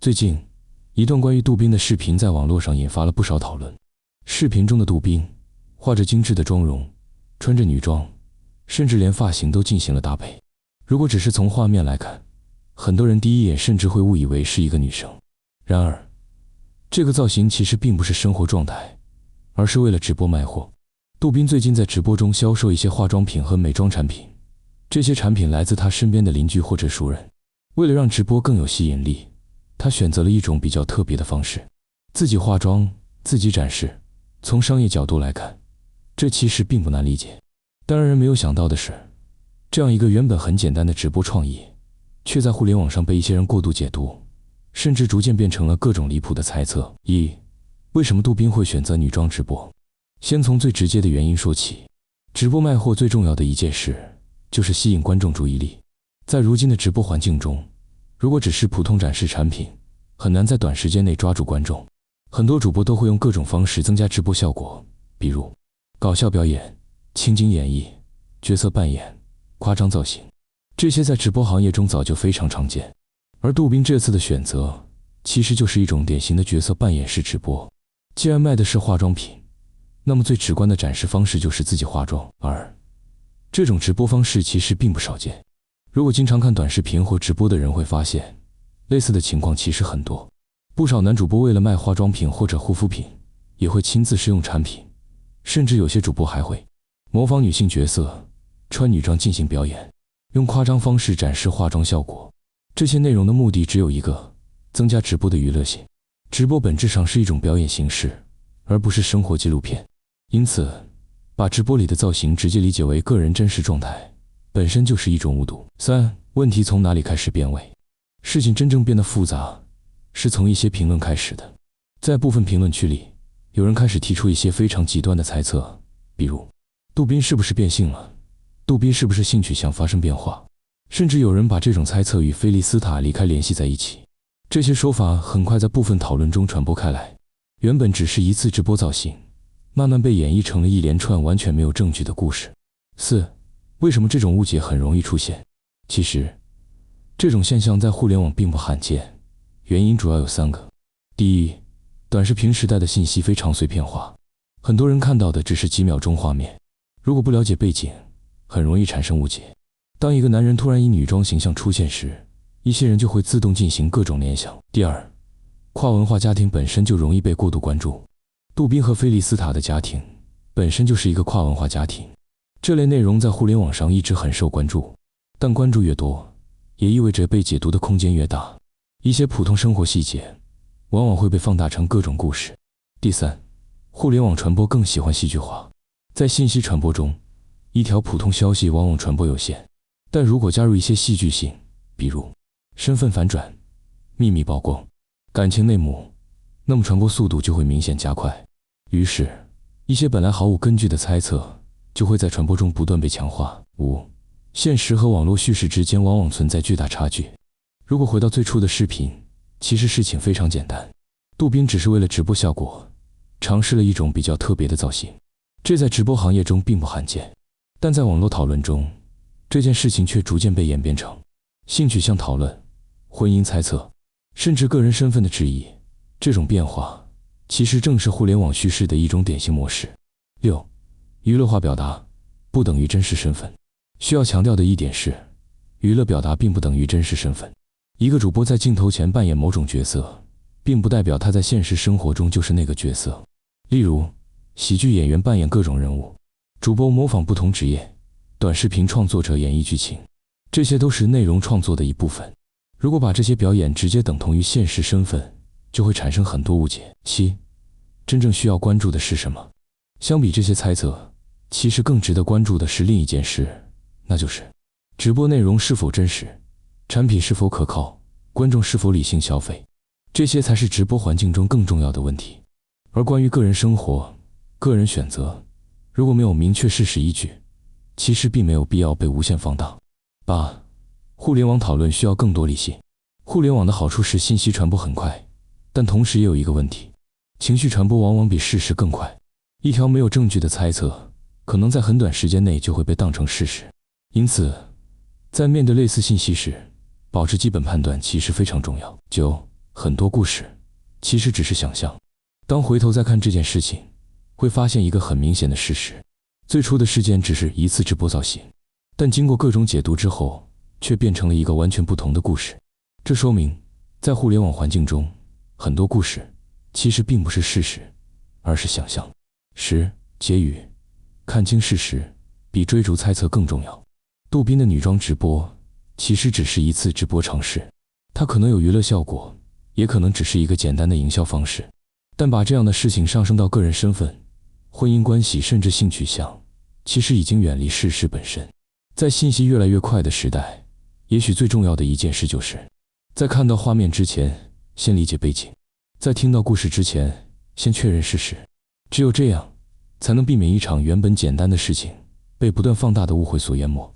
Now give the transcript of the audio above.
最近，一段关于杜宾的视频在网络上引发了不少讨论。视频中的杜宾画着精致的妆容，穿着女装，甚至连发型都进行了搭配。如果只是从画面来看，很多人第一眼甚至会误以为是一个女生。然而，这个造型其实并不是生活状态，而是为了直播卖货。杜宾最近在直播中销售一些化妆品和美妆产品，这些产品来自他身边的邻居或者熟人。为了让直播更有吸引力，他选择了一种比较特别的方式，自己化妆，自己展示。从商业角度来看，这其实并不难理解。但让人没有想到的是，这样一个原本很简单的直播创意，却在互联网上被一些人过度解读，甚至逐渐变成了各种离谱的猜测。为什么杜宾会选择女装直播？先从最直接的原因说起，直播卖货最重要的一件事就是吸引观众注意力。在如今的直播环境中，如果只是普通展示产品，很难在短时间内抓住观众。很多主播都会用各种方式增加直播效果，比如搞笑表演、情景演绎、角色扮演、夸张造型，这些在直播行业中早就非常常见。而杜宾这次的选择，其实就是一种典型的角色扮演式直播。既然卖的是化妆品，那么最直观的展示方式就是自己化妆，而这种直播方式其实并不少见。如果经常看短视频或直播的人会发现，类似的情况其实很多。不少男主播为了卖化妆品或者护肤品，也会亲自试用产品，甚至有些主播还会模仿女性角色，穿女装进行表演，用夸张方式展示化妆效果。这些内容的目的只有一个，增加直播的娱乐性。直播本质上是一种表演形式，而不是生活纪录片。因此，把直播里的造型直接理解为个人真实状态，本身就是一种误读。问题从哪里开始变味？事情真正变得复杂，是从一些评论开始的。在部分评论区里，有人开始提出一些非常极端的猜测，比如杜宾是不是变性了？杜宾是不是性取向发生变化？甚至有人把这种猜测与菲利斯塔离开联系在一起。这些说法很快在部分讨论中传播开来，原本只是一次直播造型，慢慢被演绎成了一连串完全没有证据的故事。为什么这种误解很容易出现？其实，这种现象在互联网并不罕见，原因主要有3个。第一，短视频时代的信息非常碎片化，很多人看到的只是几秒钟画面，如果不了解背景，很容易产生误解。当一个男人突然以女装形象出现时，一些人就会自动进行各种联想。第二，跨文化家庭本身就容易被过度关注。杜宾和菲利斯塔的家庭本身就是一个跨文化家庭，这类内容在互联网上一直很受关注，但关注越多，也意味着被解读的空间越大。一些普通生活细节往往会被放大成各种故事。第三，互联网传播更喜欢戏剧化。在信息传播中，一条普通消息往往传播有限，但如果加入一些戏剧性，比如身份反转、秘密曝光、感情内幕，那么传播速度就会明显加快。于是，一些本来毫无根据的猜测就会在传播中不断被强化。现实和网络叙事之间往往存在巨大差距。如果回到最初的视频，其实事情非常简单，杜宾只是为了直播效果，尝试了一种比较特别的造型，这在直播行业中并不罕见。但在网络讨论中，这件事情却逐渐被演变成性取向讨论、婚姻猜测，甚至个人身份的质疑。这种变化其实正是互联网叙事的一种典型模式。娱乐化表达不等于真实身份。需要强调的一点是，娱乐表达并不等于真实身份。一个主播在镜头前扮演某种角色，并不代表他在现实生活中就是那个角色。例如，喜剧演员扮演各种人物，主播模仿不同职业，短视频创作者演绎剧情，这些都是内容创作的一部分。如果把这些表演直接等同于现实身份，就会产生很多误解。真正需要关注的是什么？相比这些猜测，其实更值得关注的是另一件事，那就是直播内容是否真实，产品是否可靠，观众是否理性消费，这些才是直播环境中更重要的问题。而关于个人生活、个人选择，如果没有明确事实依据，其实并没有必要被无限放大。互联网讨论需要更多理性。互联网的好处是信息传播很快，但同时也有一个问题，情绪传播往往比事实更快。一条没有证据的猜测，可能在很短时间内就会被当成事实。因此，在面对类似信息时，保持基本判断其实非常重要。很多故事其实只是想象。当回头再看这件事情，会发现一个很明显的事实：最初的事件只是一次直播造型，但经过各种解读之后，却变成了一个完全不同的故事。这说明，在互联网环境中，很多故事其实并不是事实，而是想象。结语：看清事实比追逐猜测更重要。杜宾的女装直播其实只是一次直播尝试，它可能有娱乐效果，也可能只是一个简单的营销方式。但把这样的事情上升到个人身份、婚姻关系甚至性取向，其实已经远离事实本身。在信息越来越快的时代，也许最重要的一件事就是，在看到画面之前，先理解背景；在听到故事之前，先确认事实。只有这样，才能避免一场原本简单的事情被不断放大的误会所淹没。